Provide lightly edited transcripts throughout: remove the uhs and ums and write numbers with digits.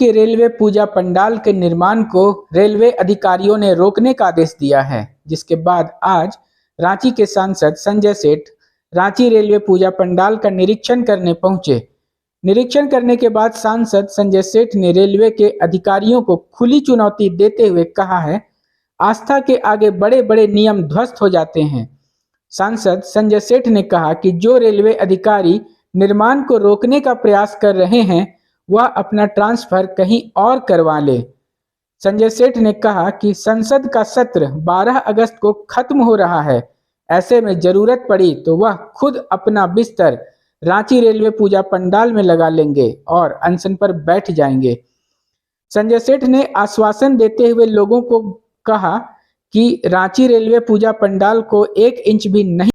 के रेलवे पूजा पंडाल के निर्माण को रेलवे अधिकारियों ने रोकने का आदेश दिया है, जिसके बाद आज रांची के सांसद संजय सेठ रांची रेलवे पूजा पंडाल का निरीक्षण करने पहुंचे। निरीक्षण करने के बाद सांसद संजय सेठ ने रेलवे के अधिकारियों को खुली चुनौती देते हुए कहा है, आस्था के आगे बड़े बड़े नियम ध्वस्त हो जाते हैं। सांसद संजय सेठ ने कहा कि जो रेलवे अधिकारी निर्माण को रोकने का प्रयास कर रहे हैं वह अपना ट्रांसफर कहीं और करवा ले। संजय सेठ ने कहा कि संसद का सत्र 12 अगस्त को खत्म हो रहा है, ऐसे में जरूरत पड़ी तो वह खुद अपना बिस्तर रांची रेलवे पूजा पंडाल में लगा लेंगे और अनशन पर बैठ जाएंगे। संजय सेठ ने आश्वासन देते हुए लोगों को कहा कि रांची रेलवे पूजा पंडाल को 1 इंच भी नहीं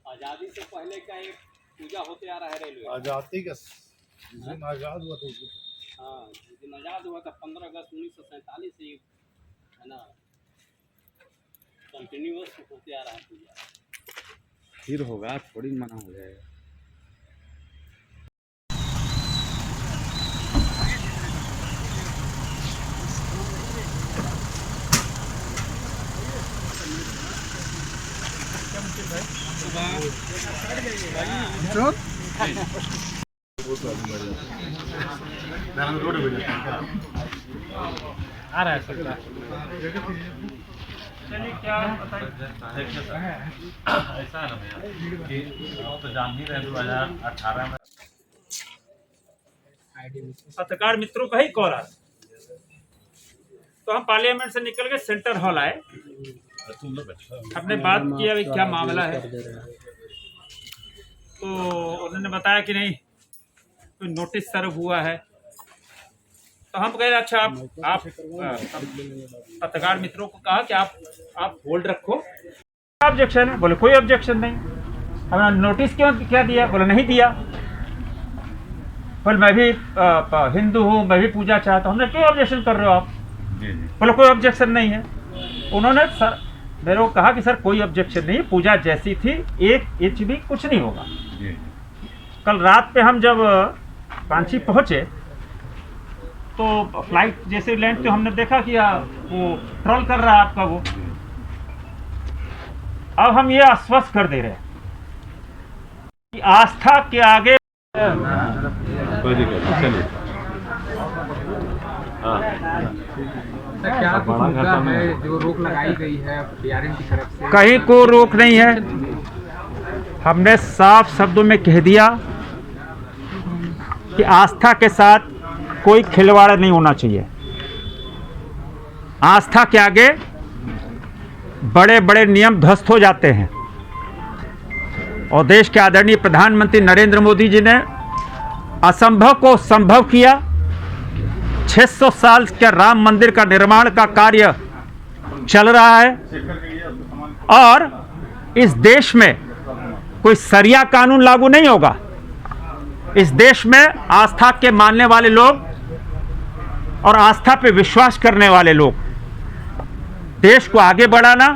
आजादी से पहले का एक पूजा होते आ रहा है रेलवे। आजादी का जिस दिन आजाद हुआ था हाँ, जिस दिन आजाद हुआ था 15 अगस्त 1947 से है ना, कंटिन्यूअस होते आ रहा है पूजा। फिर होगा, थोड़ी मना हो जाएगा। आ रहा है सरकार। चलिए क्या ऐसा है भैया कि आप तो जान ही रहे 2018 में पत्रकार मित्रों का ही कॉल आया, तो हम पार्लियामेंट से निकल के सेंटर हॉल आए, हमने बात किया अभी क्या मामला है, तो उन्होंने बताया कि नहीं कोई नोटिस सर्व हुआ है। तो हम कह रहे अच्छा आप पत्रकार मित्रों को कहा कि आप होल्ड रखो। ऑब्जेक्शन है? बोले कोई ऑब्जेक्शन नहीं। हमने नोटिस क्यों क्या दिया? बोले नहीं दिया। बोले मैं भी हिंदू हूँ, मैं भी पूजा चाहता हूँ। हमने क्यों ऑब्जेक्शन कर रहे हो आप? बोले कोई ऑब्जेक्शन नहीं है। उन्होंने सर मेरे को कहा कि सर कोई ऑब्जेक्शन नहीं, पूजा जैसी थी 1 इंच भी कुछ नहीं होगा। कल रात पे हम जब रांची पहुँचे तो फ्लाइट जैसे लैंड तो हमने देखा कि वो ट्रोल कर रहा है आपका वो। अब हम ये आश्वस्त कर दे रहे हैं कि आस्था के आगे कोई दिक्कत नहीं, चलिए। क्या कुछ मुद्दा है जो रोक लगाई गई है बीआरएन की तरफ से? कहीं को रोक नहीं है। हमने साफ शब्दों में कह दिया कि आस्था के साथ कोई खिलवाड़ नहीं होना चाहिए। आस्था के आगे बड़े बड़े नियम ध्वस्त हो जाते हैं और देश के आदरणीय प्रधानमंत्री नरेंद्र मोदी जी ने असंभव को संभव किया। 600 साल के राम मंदिर का निर्माण का कार्य चल रहा है और इस देश में कोई शरिया कानून लागू नहीं होगा। इस देश में आस्था के मानने वाले लोग और आस्था पे विश्वास करने वाले लोग देश को आगे बढ़ाना,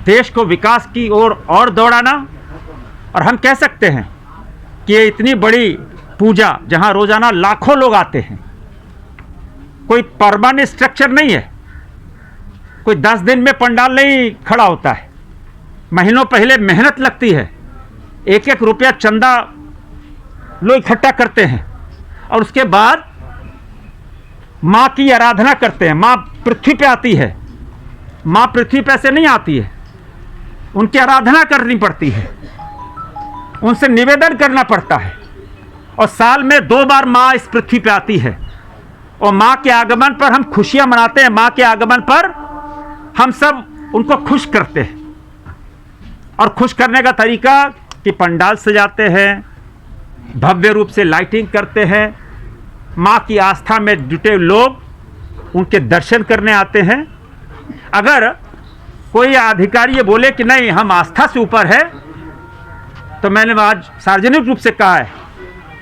देश को विकास की ओर और दौड़ाना। और हम कह सकते हैं कि ये इतनी बड़ी पूजा जहां रोजाना लाखों लोग आते हैं, कोई परमानेंट स्ट्रक्चर नहीं है। कोई 10 दिन में पंडाल नहीं खड़ा होता है, महीनों पहले मेहनत लगती है। 1-1 रुपया चंदा लोग इकट्ठा करते हैं और उसके बाद माँ की आराधना करते हैं। माँ पृथ्वी पे आती है, माँ पृथ्वी पे से नहीं आती है, उनकी आराधना करनी पड़ती है, उनसे निवेदन करना पड़ता है। और साल में 2 बार माँ इस पृथ्वी पे आती है और माँ के आगमन पर हम खुशियाँ मनाते हैं। माँ के आगमन पर हम सब उनको खुश करते हैं और खुश करने का तरीका कि पंडाल सजाते हैं, भव्य रूप से लाइटिंग करते हैं, माँ की आस्था में जुटे लोग उनके दर्शन करने आते हैं। अगर कोई अधिकारी ये बोले कि नहीं हम आस्था से ऊपर है, तो मैंने आज सार्वजनिक रूप से कहा है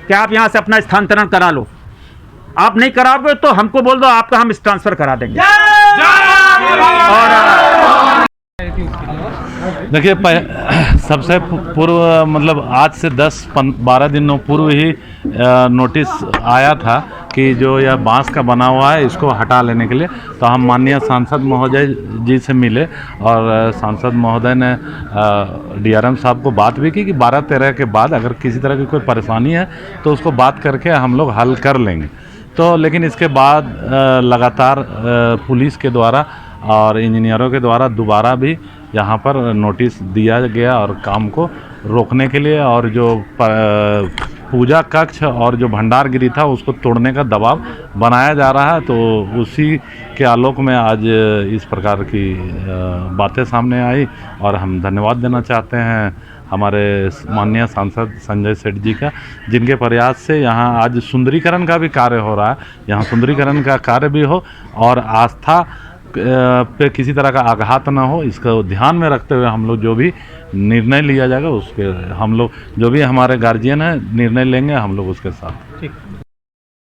कि आप यहाँ से अपना स्थानांतरण करा लो। आप नहीं कराओगे तो हमको बोल दो, आपका हम ट्रांसफर करा देंगे। और देखिए सबसे पूर्व मतलब आज से 10-12 दिनों पूर्व ही नोटिस आया था कि जो यह बांस का बना हुआ है इसको हटा लेने के लिए। तो हम माननीय सांसद महोदय जी से मिले और सांसद महोदय ने डीआरएम साहब को बात भी की कि 12-13 के बाद अगर किसी तरह की कोई परेशानी है तो उसको बात करके हम लोग हल कर लेंगे। तो लेकिन इसके बाद लगातार पुलिस के द्वारा और इंजीनियरों के द्वारा दोबारा भी यहाँ पर नोटिस दिया गया और काम को रोकने के लिए, और जो पूजा कक्ष और जो भंडारगिरी था उसको तोड़ने का दबाव बनाया जा रहा है। तो उसी के आलोक में आज इस प्रकार की बातें सामने आई और हम धन्यवाद देना चाहते हैं हमारे माननीय सांसद संजय सेठ जी का, जिनके प्रयास से यहाँ आज सुंदरीकरण का भी कार्य हो रहा है। यहाँ सुंदरीकरण का कार्य भी हो और आस्था पे किसी तरह का आघात ना हो, इसको ध्यान में रखते हुए हम लोग जो भी निर्णय लिया जाएगा उसके हम लोग जो भी हमारे गार्जियन हैं निर्णय लेंगे हम लोग उसके साथ। ठीक।